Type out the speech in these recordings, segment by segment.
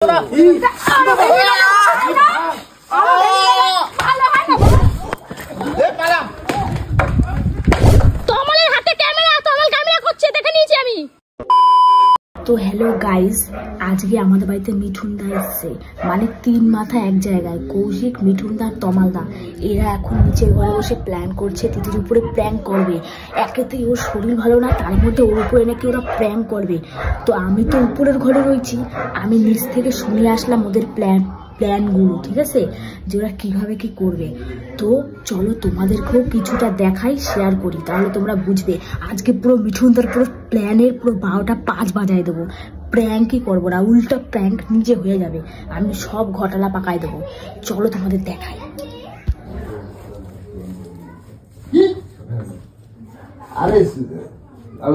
তো hello guys, আজকে আমাদের বাড়িতে মিঠুনদা এসছে, মানে 3 মাথা এক জায়গায়। কৌশিক, মিঠুনদা, তমালদা এরা এখন নিচের ঘরে বসে প্ল্যান করছে দিদির উপরে প্র্যাঙ্ক করবে। একেতেই ওর শরীর ভালো না, তার মধ্যে ওর উপরে নাকি ওরা প্র্যাঙ্ক করবে। তো আমি তো উপরের ঘরে রয়েছি, আমি নিচ থেকে শুনে আসলাম ওদের প্ল্যানগুলো, ঠিক আছে, যে ওরা কিভাবে কি করবে। তো চলো তোমাদেরকেও কিছুটা দেখাই, শেয়ার করি, তাহলে তোমরা বুঝবে। আজকে পুরো মিঠুনদার পুরো প্ল্যানের পুরো 12টা 5 বাজায় দেবো। প্র্যাঙ্কই করবো না, উল্টা প্র্যাঙ্ক নিজে হয়ে যাবে। আমি সব ঘটনা পাকাই দেবো, চলো তোমাদের দেখাই। আরে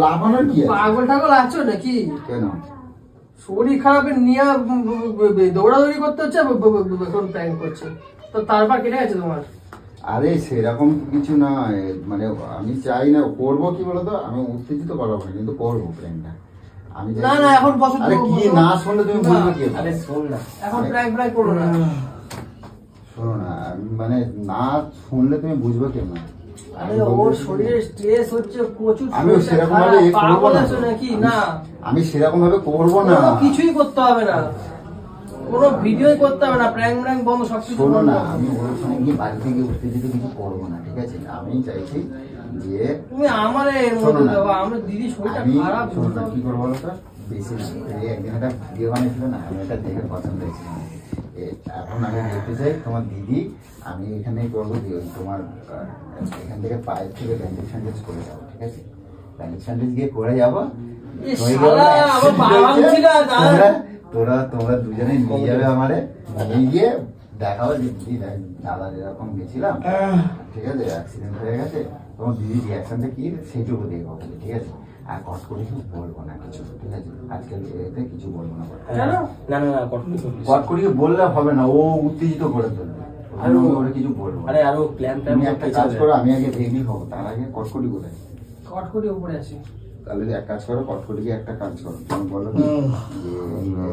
লাফানোর কি পাগল টাগল আছো নাকি? কেন শরীর খারাপের নিয়ে দৌড়াদৌড়ি করতে হচ্ছে, এখন প্ল্যান করছে তো তারপর কেটে গেছে তোমার? আরে সেরকম কিছু নয়, মানে আমি চাই না করবো, কি বলতো, আমি উত্তেজিত করাবো না, কিন্তু করবো প্ল্যানটা আমি। না না এখন বসো। আরে কি না শুনলে তুমি বুঝবে কি? আরে শোন না, এখন প্ল্যান করো না। শোনো না, মানে না শুনলে তুমি বুঝবে কেমন? আরে ওর শরীরে স্ট্রেস হচ্ছে প্রচুর। আমি সেরকম ভাবে করবো না নাকি? না আমি সেরকম ভাবে করবো না, কিছুই করতে হবে না, কোনো ভিডিওই করতে হবে না, প্র্যাঙ্ক প্র্যাঙ্ক বন্ধ, সবকিছু। শোনো না, আমি ওর সঙ্গে গিয়ে বাড়িতে গিয়ে উত্তেজিত কিছু করবো না, ঠিক আছে? আমি চাইছি যে তুমি আমার এর মধ্যে দেবো, আমার দিদি শরীরটা খারাপ। শোনো না, কি করবো বলো তো, বেশি না, একদিন একটা ভিডিও বানিয়েছিল না, আমি এটা দেখে পছন্দ হয়েছিলাম। এখন আমি দেখতে চাই তোমার দিদি, আমি এখানে করবো কি, ওই তোমার এখান থেকে পায়ের থেকে ব্যান্ডেজ ফ্যান্ডেজ করে যাবো, ঠিক আছে? ব্যান্ডেজ ফ্যান্ডেজ গিয়ে করে যাবো, তোমরা দুজনে নিয়ে যাবে আমারে, নিয়ে গিয়ে দেখাবো যে দিদি দাদা এরকম গেছিলাম, ঠিক আছে, অ্যাক্সিডেন্ট হয়ে গেছে, তোমার দিদির রিয়াকশনটা কি সেটুকু দেখবো, ঠিক আছে? আর কট করে কিছু বলবো না, কিছু, ঠিক আছে? আজকাল এতে কিছু বলবো না। কট করিয়ে বললে হবে না, ও উত্তেজিত করে তুলবে, আমি ওরা কিছু বলবো। আরে আরো প্ল্যান তুমি একটা কাজ করো, আমি আগে রেডি হবো, তার আগে কটকটি কোথায়? কটকটি উপরে আছে। তাহলে এক কাজ করো, কটকটিকে একটা কাজ করো, তুমি বলো যে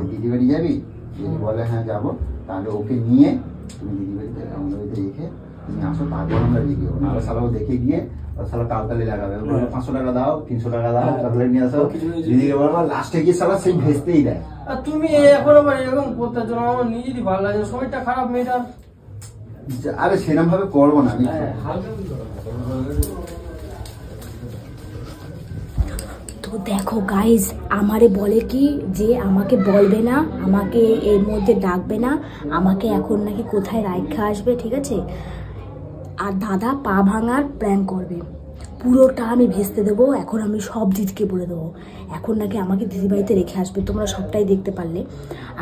দিদি বাড়ি যাবি, যদি বলে হ্যাঁ যাবো, তাহলে ওকে নিয়ে তুমি দিদি বাড়িতে আমাদের বাড়িতে রেখে তুমি আসো, তারপর আমরা রেডি হবো। নাহলে সালাও দেখে গিয়ে সালা তালতালি লাগাবে, 500 টাকা দাও, 300 টাকা দাও, চকলেট নিয়ে আসো, দিদিকে বলবো, লাস্টে গিয়ে সালা সেই ভেস্তেই দেয়। আর তুমি এখন আবার এরকম করতে চাও, আমার নিজেরই ভালো লাগে, শরীরটা খারাপ মেয়েটার। আরে সেরকম ভাবে করবো না আমি। তো দেখো গাইজ, আমারে বলে কি যে আমাকে বলবে না, আমাকে এর মধ্যে ডাকবে না, আমাকে এখন নাকি কোথায় রাইখা আসবে, ঠিক আছে? আর দাদা পা ভাঙার প্ল্যান করবে, পুরোটা আমি ভেস্তে দেবো। এখন আমি সব দিদিকে বলে দেবো, এখন নাকি আমাকে দিদি বাড়িতে রেখে আসবে। তোমরা সবটাই দেখতে পারলে।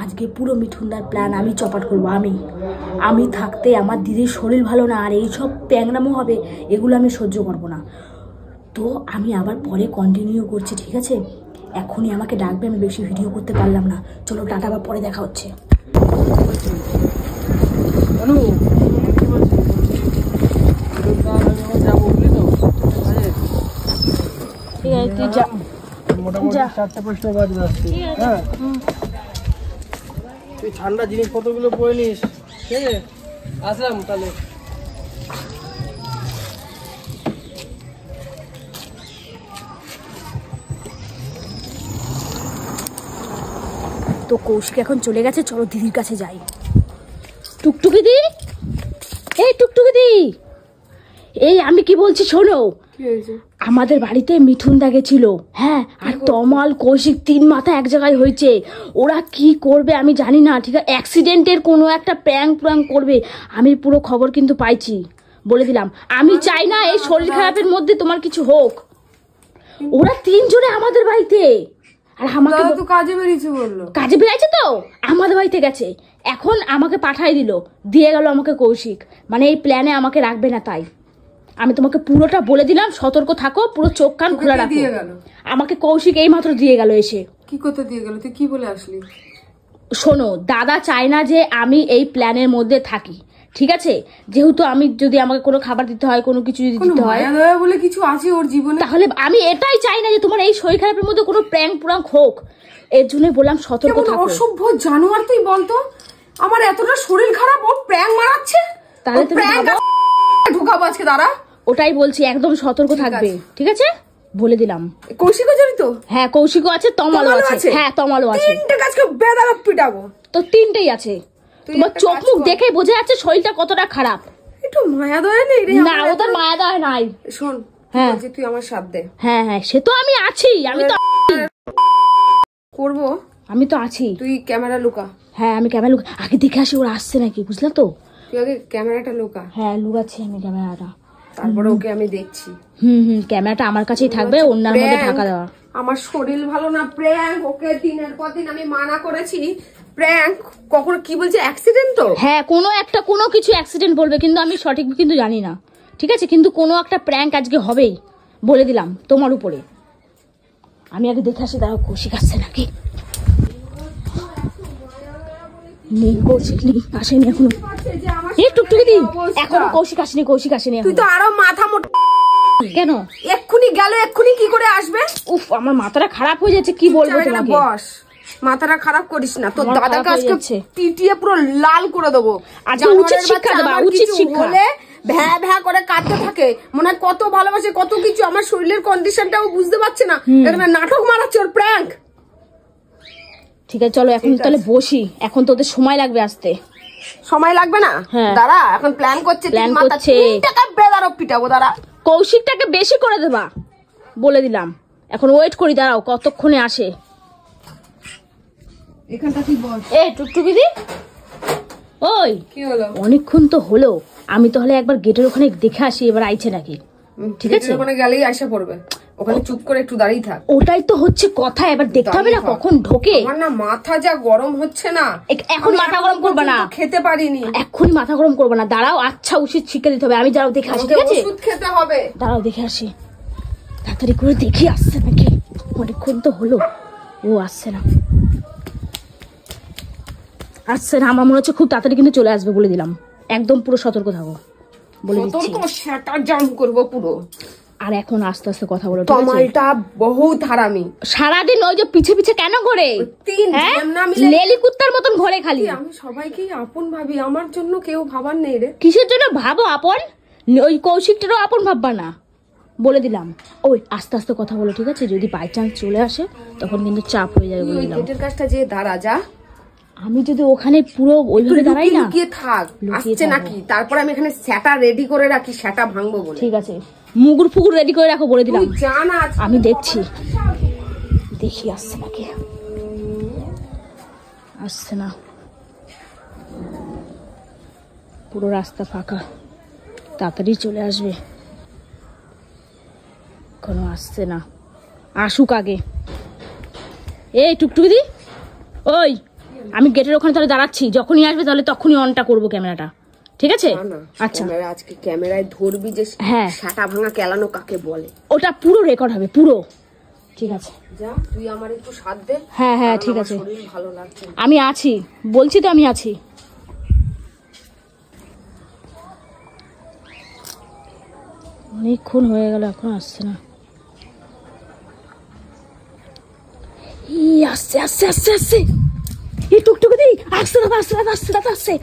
আজকে পুরো মিঠুনদার প্ল্যান আমি চপাট করবো। আমি থাকতে আমার দিদির শরীর ভালো না, আর এইসব প্যাংরামো হবে, এগুলো আমি সহ্য করবো না। তো আমি আবার পরে কন্টিনিউ করছি, ঠিক আছে? এখনই আমাকে ডাকবে, আমি বেশি ভিডিও করতে পারলাম না। চলো টাটা, আবার পরে দেখা হচ্ছে। তুই ঠান্ডা জিনিসপত্রগুলো পরে নিস, ঠিক আছে? আসলাম তাহলে। তো কৌশিক এখন চলে গেছে, চলো দিদির কাছে যাই। টুকটুকি দি, এই টুকটুকি দি, এই আমি কি বলছি শোনো। আমাদের বাড়িতে মিঠুনদা গেছিল, হ্যাঁ, আর তমাল, কৌশিক 3 মাথা এক জায়গায় হয়েছে। ওরা কি করবে আমি জানি না, ঠিক আছে? অ্যাক্সিডেন্টের কোনো একটা প্র্যাঙ্ক করবে। আমি পুরো খবর কিন্তু পাইছি, বলে দিলাম। আমি চাই না এই শরীর খারাপের মধ্যে তোমার কিছু হোক। ওরা 3 জনে আমাদের বাড়িতে, আর আমাকে তো কাজে বেরিয়েছে বললো। কাজে বেরিয়েছে তো আমাদের বাড়িতে গেছে, এখন আমাকে পাঠাই দিয়ে গেল আমাকে কৌশিক, মানে এই প্ল্যানে আমাকে রাখবে না। তাই আমি তোমাকে পুরোটা বলে দিলাম, সতর্ক থাকো, পুরো চোখ কান খোলা রাখো। আমাকে কৌশিক এই মাত্র দিয়ে গেল এসে। কি করতে দিয়ে গেল? তুই কি বলে আসলি? শোনো, দাদা চায় না যে আমি এই প্ল্যানের মধ্যে থাকি, ঠিক আছে, যেহেতু আমি যদি আমাকে কোনো খাবার দিতে হয়, কোনো কিছু যদি দিতে হয়, মায়া দয়া বলে কিছু আছে ওর জীবনে, তাহলে আমি এটাই চাই না যে তোমার এই শরীর খারাপের মধ্যে কোনো প্র্যাঙ্ক পুরাং হোক। এর জন্য বললাম সতর্ক থাকো। অসভ্য জানোয়ার তুই বলতো, আমার এতটা শরীর খারাপ ও প্র্যাঙ্ক মারাচ্ছে, তাহলে তুমি ঢুকাবো আজকে দাঁড়া। ওটাই বলছি, একদম সতর্ক থাকবে, ঠিক আছে বলে দিলাম। কৌশিকও জড়িত? হ্যাঁ কৌশিকও আছে, তমালও আছে। হ্যাঁ তমালও আছে। তিনটে কাজকে বেদারক পিটাবো। তো তিনটেই আছে। তোমার চোখ মুখ দেখে বোঝা যাচ্ছে শরীরটা কতটা খারাপ। একটু মায়া দয়া নেই রে? না ওদের মায়া দয়া নাই। শোন, হ্যাঁ তুই আমার সাথ দে। হ্যাঁ হ্যাঁ সে তো আমি আছি, আমি তো করবো, আমি তো আছি। তুই ক্যামেরা লুকা। হ্যাঁ আমি ক্যামেরা লুকা, আগে দেখে আসি ওরা আসছে নাকি, বুঝলা তো? তুই আগে ক্যামেরাটা লুকা। হ্যাঁ লুকাচ্ছি আমি ক্যামেরাটা, তারপরে ওকে আমি দেখছি। ক্যামেরাটা আমার কাছেই থাকবে, অন্যার মধ্যে ঢাকা দেওয়া। আমার শরীর ভালো না, প্র্যাঙ্ক। ওকে দিনের পর দিন আমি মানা করেছি প্র্যাঙ্ক। কখনো কি বলছে অ্যাক্সিডেন্ট? তো হ্যাঁ কোনো কিছু অ্যাক্সিডেন্ট বলবে, কিন্তু আমি সঠিক কিন্তু জানি না, ঠিক আছে? কিন্তু কোনো একটা প্র্যাঙ্ক আজকে হবেই, বলে দিলাম তোমার উপরে। আমি আগে দেখে আসি, দাঁড়াও কৌশিক আসছে নাকি। নেই কৌশিক, নেই, আসেনি এখনো। এই টুকটুকি দি, এখনো কৌশিক আসেনি, কৌশিক আসেনি। তুই তো আরো মাথা মোটা। কেন এক্ষুনি গেল, এক্ষুনি কি করে আসবে? উফ আমার মাথাটা খারাপ হয়ে যাচ্ছে, কি বলবো তোমাকে। বস, মাথাটা খারাপ করিস না, তোর দাদাকে আজকে পিটিয়ে পুরো লাল করে দেবো। আজকে উচিত শিক্ষা দেবা, উচিত শিক্ষা। ভ্যা ভ্যা করে কাঁদতে থাকে, মনে হয় কত ভালোবাসে, কত কিছু। আমার শরীরের কন্ডিশনটাও বুঝতে পারছে না, এখানে নাটক মারাচ্ছে ওর প্র্যাঙ্ক। ঠিক আছে চলো এখন তাহলে বসি, এখন তো ওদের সময় লাগবে আসতে। সময় লাগবে না? দাঁড়া, এখন প্ল্যান করছে, প্ল্যান করছে। বেদারক পিটাবো, দাঁড়া। কৌশিকটাকে বেশি করে দেবা, বলে দিলাম। এখন ওয়েট করি, দাঁড়াও কতক্ষণে আসে। এখানটা তুই বস। এ টুকটুকি দি, ওই কি হলো? অনেকক্ষণ তো হলো, আমি তাহলে একবার গেটের ওখানে দেখে আসি এবার আইছে নাকি। ঠিক আছে, ওখানে গেলেই আসা পড়বে, ওখানে চুপ করে একটু দাঁড়িয়ে থাক। ওটাই তো হচ্ছে কথা, এবার দেখতে হবে না কখন ঢোকে। আমার না মাথা যা গরম হচ্ছে না, এখন মাথা গরম করবে না, খেতে পারিনি এক্ষুনি মাথা গরম করবে না, দাঁড়াও। আচ্ছা উচিত শিক্ষা দিতে হবে, আমি যাও দেখে আসি, ঠিক আছে? ওষুধ খেতে হবে, দাঁড়াও দেখে আসি, তাড়াতাড়ি করে দেখি আসছে নাকি। অনেকক্ষণ তো হলো, ও আসছে না, আসছে না। আমার মনে হচ্ছে খুব তাড়াতাড়ি কিন্তু চলে আসবে, বলে দিলাম। একদম পুরো সতর্ক থাকো, বলে দিচ্ছি। সেটা জাম করবো পুরো। আর এখন আস্তে আস্তে কথা বলো, তমালটা বহুত হারামি। সারাদিন ওই যে পিছে পিছে কেন ঘোরে, লেলি কুত্তার মতন ঘোরে খালি। আমি সবাইকেই আপন ভাবি, আমার জন্য কেউ ভাবার নেই রে। কিসের জন্য ভাবো আপন? ওই কৌশিকটারও আপন ভাববা না, বলে দিলাম। ওই আস্তে আস্তে কথা বলো, ঠিক আছে? যদি বাই চান্স চলে আসে তখন কিন্তু চাপ হয়ে যাবে, বলে দিলাম। গেটের কাছটা যে দাঁড়া যা। আমি যদি ওখানে পুরো ওইভাবে দাঁড়াই না, লুকিয়ে থাক, আসছে নাকি, তারপর আমি এখানে সেটা রেডি করে রাখি, সেটা ভাঙবো বলে। ঠিক আছে, মুগুর ফুগুর রেডি করে রাখো, বলে দিলাম। জানা আমি দেখছি, দেখি আসছে নাকি। আসছে না, পুরো রাস্তা ফাঁকা, তাড়াতাড়ি চলে আসবে। কোনো আসছে না, আসুক আগে। এই টুকটুকি দি, ওই আমি গেটের ওখানে তাহলে দাঁড়াচ্ছি, যখনই আসবে তাহলে তখনই অনটা করবো ক্যামেরাটা, ঠিক আছে? আচ্ছা আজকে ক্যামেরায় ধরবি যে সেটা ভাঙা কেলানো কাকে বলে, ওটা পুরো রেকর্ড হবে পুরো, ঠিক আছে? যা, তুই আমার একটু সাথ দে। হ্যাঁ হ্যাঁ ঠিক আছে, ভালো লাগছে, আমি আছি, বলছি তো আমি আছি। অনেকক্ষণ হয়ে গেল, এখন আসছে না। আসছে আসছে আসছে আসছে, এই টুকটুকি দি আসছে, দাদা আসছে, দাদা আসছে, দাদা আসছে,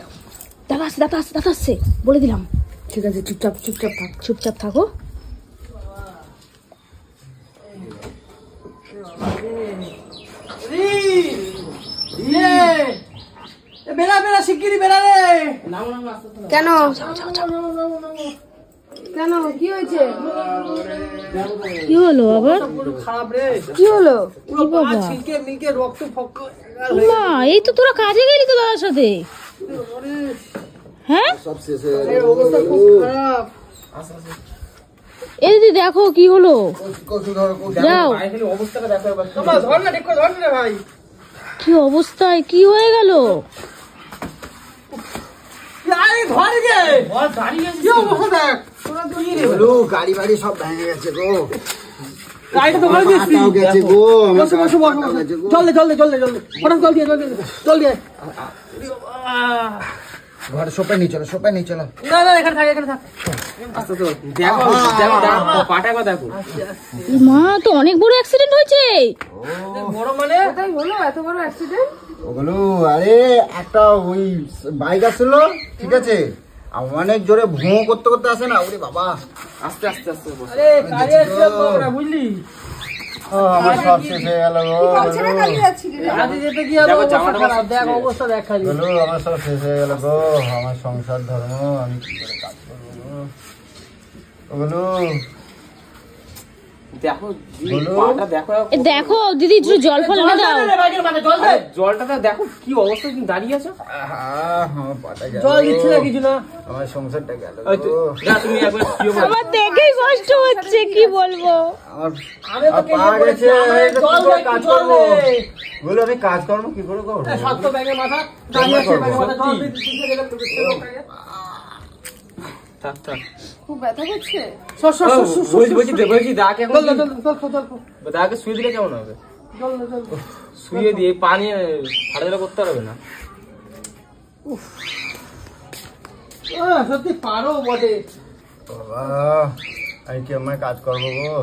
দাদা আসছে, দাদা আসছে, দাদা আসছে, বলে দিলাম। ঠিক আছে, চুপচাপ চুপচাপ থাক, চুপচাপ থাকো। বেড়া বেড়া শিগগিরি বেড়া রে। কেন কেন কি হয়েছে? কি হলো আবার? খারাপ রে, কি হলো? মিলকে রক্ত ফক্ক। মা এই তো তোরা কাজে গেলি তো দাদার সাথে, হ্যাঁ? অবস্থা খুব খারাপ। এই দিদি দেখো কি হলো, যাও। অবস্থাটা দেখো, ধর না, দেখো ধর না ভাই, কি অবস্থায়, কি হয়ে গেল? গাড়ি বাড়ি সব ভেঙে গেছে গো, গাড়িটা তো ভালো গেছে গো, জলদি জলদি জলদি জলদি, জল দিয়ে জল দিয়ে ঘরে সোফায় নিয়ে চলো, সোফায় নিয়ে চলো। না না এখানে থাক, এখানে থাক। আস্তে তো দেখো দেখো দেখো পাটা একবার দেখো। মা তো অনেক বড় অ্যাক্সিডেন্ট হয়েছে। বড় মানে কোথায় হলো এত বড় অ্যাক্সিডেন্ট? ওগুলো আরে একটা ওই বাইক আসছিল, ঠিক আছে, আর অনেক জোরে ভুঁ করতে করতে আসে না, ওরে বাবা। আস্তে আস্তে আস্তে বসো। আরে কাজে এসে তোমরা বুঝলি? আমার সব শেষ হয়ে গেল গো, বলছে না কাজে যাচ্ছি রে। কাজে যেতে গিয়ে আবার দেখো, অবস্থা জামাটা খারাপ, বাস দেখ ছিঁড়ে অবস্থা দেখ খালি। বলো আমার সব শেষ হয়ে গেল গো, আমার সংসার ধর্ম আমি কি করে কাজ করবো গো? ওগুলো দেখো দিদি, বলো। পাটা দেখো এ দেখো দিদি একটু জল ফল এনে দাও। জল দে। আরে, জলটা দেখো কি অবস্থা, তুমি দাঁড়িয়ে আছো। আমার পাটা গেল, জল দিচ্ছে না কিছু না। আমার সংসারটা গেল ওই তো, গো। না তুমি একবার শুয়ে পড়ো। আমার দেখেই কষ্ট হচ্ছে, কি বলবো। আমার আমি তো পা কেটে গেছে, পড়েছি, আমি জল কি করে দে, কাজ জল করবো? দে। বলো আমি কাজ কর্ম কি করে করবো? স্বাস্থ্য ব্যাঙের মাথা দাঁড়িয়ে আছে, ব্যাঙের মাথা জল দিয়ে দিচ্ছে, গেলে তো দিচ্ছে লোকটাকে। থাক থাক। খুব ব্যথা করছে। সর সর সর সর, সর, বলছি দাকে এখন জল দে, জল দে, জল খো, জল খো। দাকে শুয়ে দিলে কেমন হবে? জল দে, জল দে। শুয়ে দিয়ে পানি হাড়ে করতে পারবে না। সত্যি পারো বটে। বাবা, আমি কি আমার কাজ করবো গো?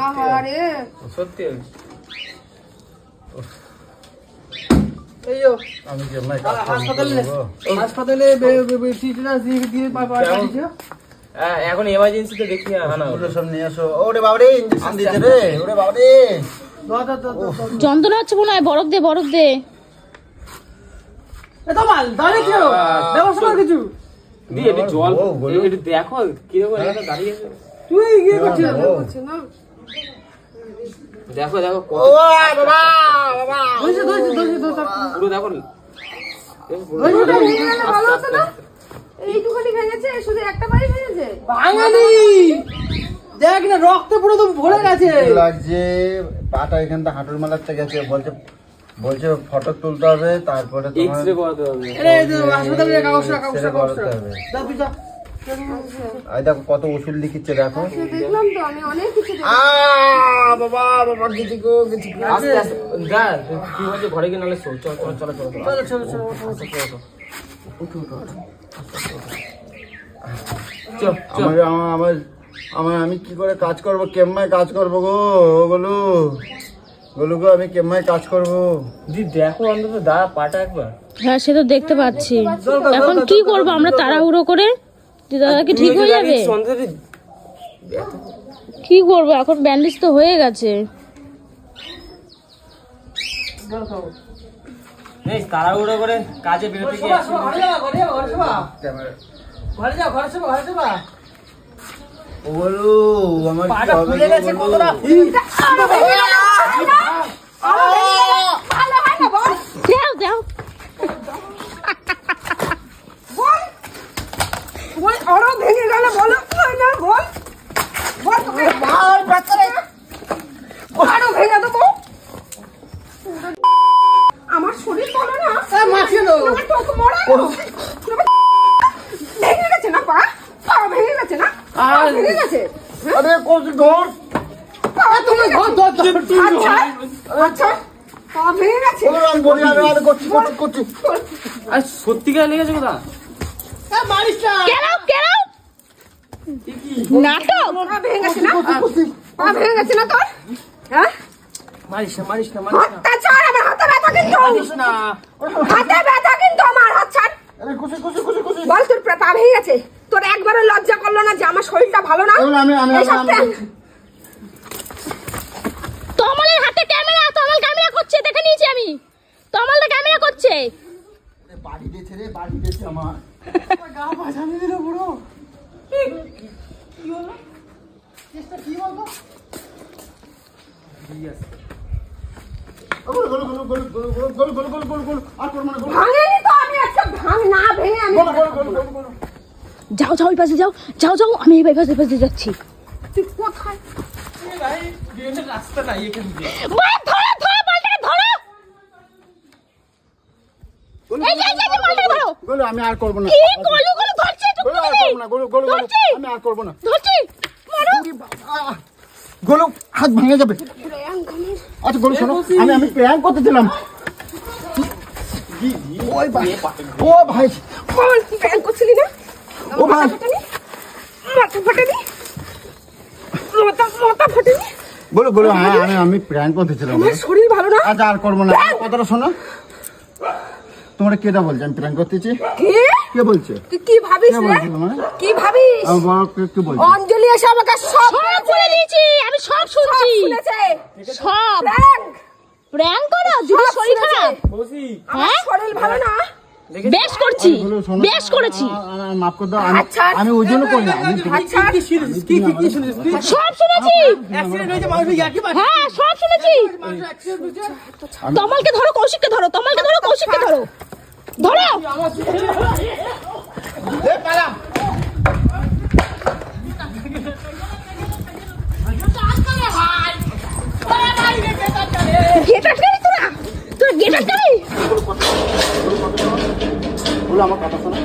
আহারে সত্যি এই যো, আমি কি আমার কাজ হাসপাতালে করবো গো? হাসপাতালে টিটেনাস দিয়ে পাঠিয়েছে। এখন এমার্জেন্সিতে দেখি আনা ওগুলো সব নিয়ে আসো। ওরে বাবারে, ইঞ্জেকশন দিতে রে, ওরে বাবারে। দাও, দাও, দাও, দাও, দাও। যন্ত্রণা হচ্ছে মনে হয়, বরফ দে বরফ দে। এ তো মাল, দাঁড়িয়ে কি হলো? ব্যবস্থা কর কিছু। দি একটু জল ও, বলো। একটু দেখো কিরকম এখানে দাঁড়িয়ে আছে। তুই গিয়ে করছিস। করছে না। দেখো দেখো ও বাবা, বাবা। ধরছে, ধরছে, ধরছে, ধরছে। পুরো দেখো ওটা ভেঙে গেলে ভালো হতো না? এইটুখানি ভেঙেছে, শুধু একটা বাড়ি ভেঙেছে। ভাঙালি দেখ না, রক্তে পুরো তো ভরে গেছে। লাগছে পাটা এখানটা হাঁটুর মালাতে গেছে, বলছে বলছে ফটো তুলতে হবে, তারপরে তোমার এক্সরে করাতে হবে। আরে হাসপাতালে কাগজটা কাগজটা X-ray কাগজটা করাতে হবে। দাও তুই যা। এই দেখো কত ওষুধ লিখিচ্ছে দেখো। সে দেখলাম তো, আমি অনেক কিছু দেখলাম। বাবা বাবা, গেছি গো, গেছি গো। আস্তে আস্তে দেখ কি হচ্ছে, ঘরে গিয়ে নাহলে শো। চল চল চলো চলো চলো চলো চলো চলো আস্তে আস্তে ওঠো। চল চল আমার আমার আমার আমি কি করে কাজ করবো, কেমমায় কাজ করবো গো? ওগুলো গোলু গো, আমি কেমমায় কাজ করবো? দি দেখো অন্তত দা পাটা একবার। হ্যাঁ সে তো দেখতে পাচ্ছি। এখন কি করবো আমরা তাড়াহুড়ো করে? দাদা কি ঠিক হয়ে যাবে? কি করবো এখন, ব্যান্ডেজ তো হয়ে গেছে। জল খাও। এই তাড়াহুড়ো করে কাজে বেরোতে গিয়ে শোভা, শোভা, ঘরে যাবা, ঘরে যাবা, ঘরে শোভা। ঘরে যাও, ঘরে শোভা, ঘরে শোভা। ওগুলো আমার কি পাটা হবে ফুলে গো, গেছে বলো? কতটা। দাও দাও। বল, আরো ভেঙে গেলে বলো, হয় না, বল। বল তোকে। আরো ভেঙে দেবো। আমার শরীর বলো না। মাখিয়ে দাও। তোমার টোক মরা। ভেঙে গেছে না পা? পা ভেঙে গেছে না? পা ভেঙে গেছে? আরে কোথায় ঘর? পা তুমি আচ্ছা, আচ্ছা, পা ভেঙে গেছে। ওগুলো আমি বলি, আরে করছি করছি করছি। আর সত্যিকার লেগেছে কোথা? কেরাও কেরাও। নাটক। পা ভেঙে গেছে না? পা ভেঙে গেছে না তোর? হ্যাঁ? মারিস না মারিস না মারিস না হাতটা ছাড়, আমার হাতে ব্যথা কিন্তু। মারিস না। হাতে ব্যথা কিন্তু আমার, হাত ছাড়। আরে খুশি খুশি খুশি খুশি। বল তোর পা ভেঙে গেছে, তোর একবারও লজ্জা করলো না যে আমার শরীরটা ভালো না? ওগুলো আমি এইসব প্র্যাঙ্ক। তমালের হাতে ক্যামেরা, তমাল ক্যামেরা করছে, দেখে নিয়েছি আমি। তমালটা ক্যামেরা করছে। বাড়ি দিয়েছে রে, বাড়ি দিয়েছে আমার। গা ভাসানি দিল পুরো। গোলু গোলু গোলু গোলু গোলু গোলু গোলু গোলু গোলু গোলু, আর করবো না গোলু। ভাঙেনি তো, আমি একটা না ভেঙে আমি গোলু গোলু গোলু গোলু গোলু। যাও যাও, ওই পাশে যাও, যাও যাও, আমি এই পাশে যাচ্ছি। তুই কোথায়? রাস্তা নাই এখান দিয়ে। মা ধরো ধরো, মালটাকে ধরো। গোলু, এই যে এই যে, এই যে, মালটাকে ধরো। গোলু, আমি আর করবো না। কি গলু গলু ধরছি, গোলু, আর করবো না, গোলু গোলু গোলু। ধরছি। আমি আর করবো না। ধরছি, মারো। গোলু, হাত ভেঙে যাবে। আচ্ছা গোলু শোনো, আমি প্র্যাঙ্ক করতেছিলাম। ওই ভাই ও ভাই বল প্র্যাঙ্ক করছিলি না? ও ভাই মাথা ফাটেনি? মাথা ফাটেনি? বলো বলো হ্যাঁ আমি প্র্যাঙ্ক করতেছিলাম। আমার শরীর ভালো না। আচ্ছা আর করবো না, কথাটা শোনো। তোমরা কেটা বলছে আমি প্র্যাঙ্ক করতেছি? কে বলছে? তুই কি ভাবিস রে? কি ভাবিস? কে বলছে? অঞ্জলি এসে আমাকে সব বলে দিয়েছি, আমি সব শুনছি। সব প্র্যাঙ্ক করো যদি শরীর খারাপ। হ্যাঁ শরীর ভালো না। বেশ করছি, বেশ করেছি। মাফ করে দাও, আমি ওই জন্য করি না। সব শুনেছি, হ্যাঁ সব শুনেছি। তমালকে ধরো, কৌশিককে ধরো, তমালকে ধরো, কৌশিককে ধরো, ধরো। আমার কথা শোনো,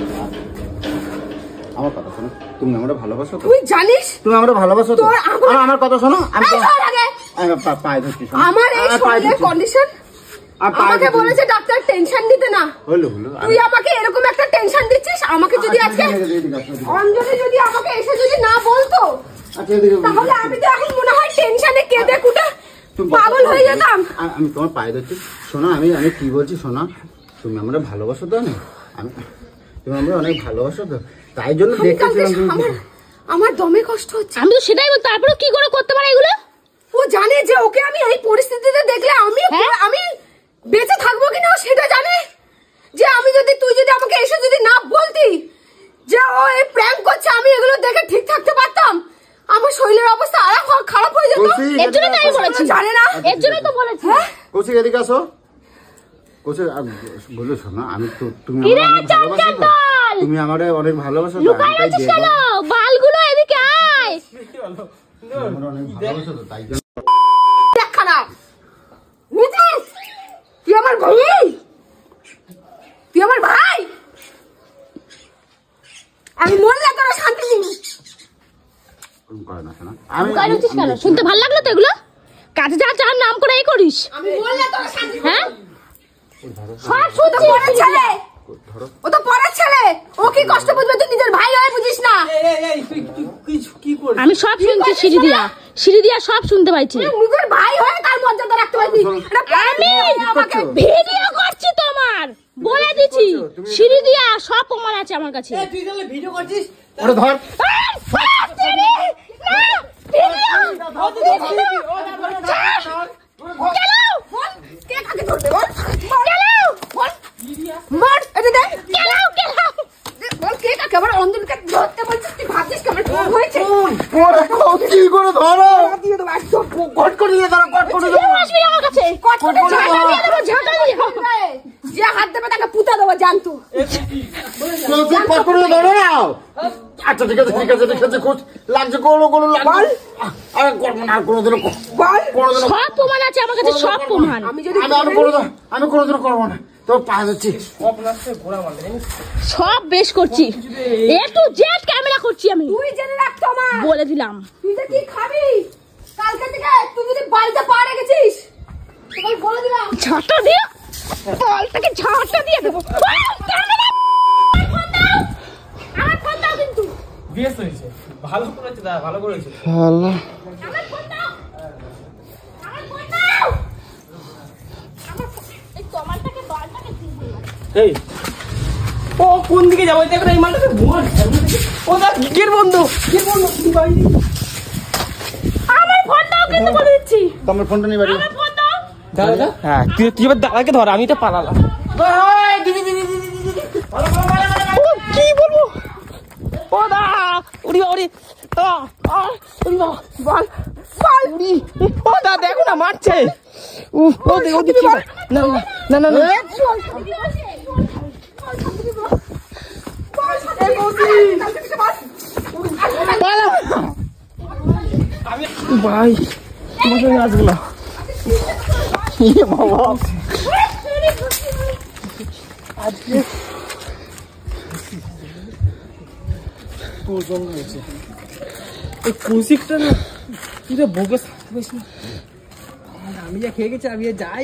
আমার কথা শোনো। তুমি আমরা ভালোবাসো তো? তুই জানিস তুমি আমরা ভালোবাসো তো? আমার কথা শোনো। আমি পায়ে ধরছি। আমার এই শরীরের কন্ডিশন আমাকে বলেছে ডাক্তার টেনশন নিতে না। হলো তুই আমাকে এরকম একটা টেনশন দিচ্ছিস। আমাকে যদি আজকে অঞ্জলি যদি আমাকে এসে যদি না বলতো তাহলে আমি তো এখন মনে হয় টেনশনে কেঁদে কুটে পাগল হয়ে যেতাম। আমি তোমার পায়ে ধরছি। শোনো আমি কি বলছি শোনো। তুমি আমরা ভালোবাসো তো? না তুমি আমরা অনেক ভালোবাসো তো, তাই জন্য দেখতেছিলাম। আমার দমে কষ্ট হচ্ছে। আমি তো সেটাই বল, তারপরে কি করে করতে পারে এগুলো? ও জানে যে ওকে আমি এই পরিস্থিতিতে দেখলে আমি বেঁচে থাকবো কিনা সেটা জানে। যে আমি যদি তুই যদি আমাকে এসে যদি না বলতি যে ও এই প্র্যাঙ্ক করছে, আমি এগুলো দেখে ঠিক থাকতে পারতাম। আমার শরীরের অবস্থা আরো খারাপ হয়ে যেত। এর জন্য তাই বলেছি, জানে না এর জন্যই তো বলেছি। কৌশিক এদিকে আসো। কৌশিক বলো শোনো, আমি তো তুমি আমার অনেক ভালোবাসো। লুকাই আছিস কেন? বালগুলো এদিকে আয়। আমরা অনেক ভালোবাসো তো, তাই জন্য খারাপ তুই আমার ভাই, তুই আমার ভাই। আমি মরলে তোরা শান্তি দিবি। লুকাই আছিস কেন? শুনতে ভালো লাগলো তো এগুলো? কাজে যা যার নাম করে এই করিস। আমি মরলে তোরা শান্তি দিবি। হ্যাঁ সব শুধু পরের ছেলে, ও তো পরের ছেলে। ও কি কষ্ট বুঝবে? তুই নিজের ভাই হয়ে বুঝিস না। আমি সব শুনছি, সিঁড়ি দিয়া সব শুনতে পাইছি। নিজের ভাই হয়ে তার মর্যাদা রাখতে পারবি। আমি আমাকে ভিডিও করছি তোমার, বলে দিছি। সিঁড়ি দিয়া সব প্রমাণ আছে আমার কাছে। তুই তাহলে ভিডিও করছিস? ওরে ধর। কি করে ধরো? কট করে দিয়ে ধরো, কট করে দেবো। যে হাত দেবে তাকে পুঁতা দেবো জানতো। কট করে ধরো না। আচ্ছা ঠিক আছে লাগছে, কোনো লাগছে। আর করবো না, কোনোদিনও সব প্রমাণ আছে আমার কাছে, সব প্রমাণ। আমি কোনোদিনও করবো না। তো পা যাচ্ছি, সব বেশ করছি। একটু জেড ক্যামেরা করছি আমি। তুই জেনে রাখ তোমার, বলে দিলাম। তুই যে কি খাবি কালকে থেকে, তুই যদি বাড়িতে পা রেখেছিস তোকে বলে দিলাম ঝাঁটা দিয়ে বলটাকে ঝাঁটা দিয়ে দেবো। আমার ফোন দাও কিন্তু। বেশ হয়েছে, ভালো করেছে দাদা, ভালো করেছে। আমার ফোন দাও, আমার ফোন দাও। এই টমাটাকে বলটাকে দিবি। এই ও কোন দিকে যাবো? দেখো এই মালটাকে ভুল। ও দা কির বন্ধু কি ভাই? আমার ফোন দাও কিন্তু বলে দিচ্ছি। তোমার ফোনটা নিয়ে বাড়ি। আমার ফোন দাও। দাদা হ্যাঁ, তুই এবার দাদাকে ধর, আমি তো পালালাম। কি বলবো? ও দা উড়ি উড়ি বল উড়ি। ও দা দেখো না মারছে। ও দেখো না না না না ভাই তোমার সঙ্গে আসবো না। বাবা আজকে প্রচন্ড হয়েছে। এই কৌশিকটা না তুই বুকে পাস না। আমি যা খেয়ে গেছি, আমি যাই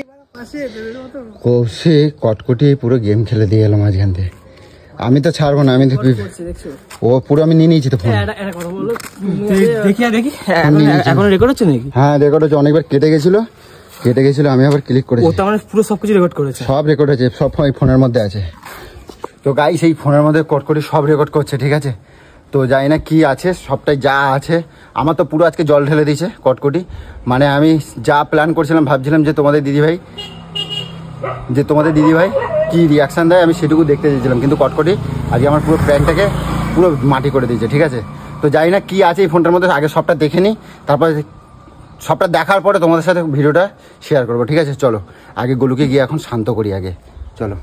কৌশিক কটকটি পুরো গেম খেলে দিয়ে গেল মাঝখান থেকে। আমি তো ছাড়বো না, আমি তো ও পুরো আমি নিয়ে নিয়েছি তো ফোন। দেখি এখন রেকর্ড হচ্ছে নাকি? হ্যাঁ রেকর্ড হচ্ছে, অনেকবার কেটে গেছিল আমি আবার ক্লিক করেছি। ও তো মানে পুরো সবকিছু রেকর্ড করেছে, সব রেকর্ড হয়েছে, সব এই ফোনের মধ্যে আছে। তো গাইস এই ফোনের মধ্যে কটকটি সব রেকর্ড করছে, ঠিক আছে। তো জানি না কি আছে, সবটাই যা আছে আমার তো পুরো আজকে জল ঢেলে দিয়েছে কটকটি। মানে আমি যা প্ল্যান করছিলাম, ভাবছিলাম যে তোমাদের দিদিভাই কি রিয়াকশান দেয় আমি সেটুকু দেখতে চেয়েছিলাম, কিন্তু কটকটি আজকে আমার পুরো প্ল্যানটাকে পুরো মাটি করে দিয়েছে, ঠিক আছে। তো জানি না কি আছে এই ফোনটার মধ্যে, আগে সবটা দেখে নিই, তারপরে সবটা দেখার পরে তোমাদের সাথে ভিডিওটা শেয়ার করবো, ঠিক আছে। চলো আগে গোলুকে গিয়ে এখন শান্ত করি আগে, চলো।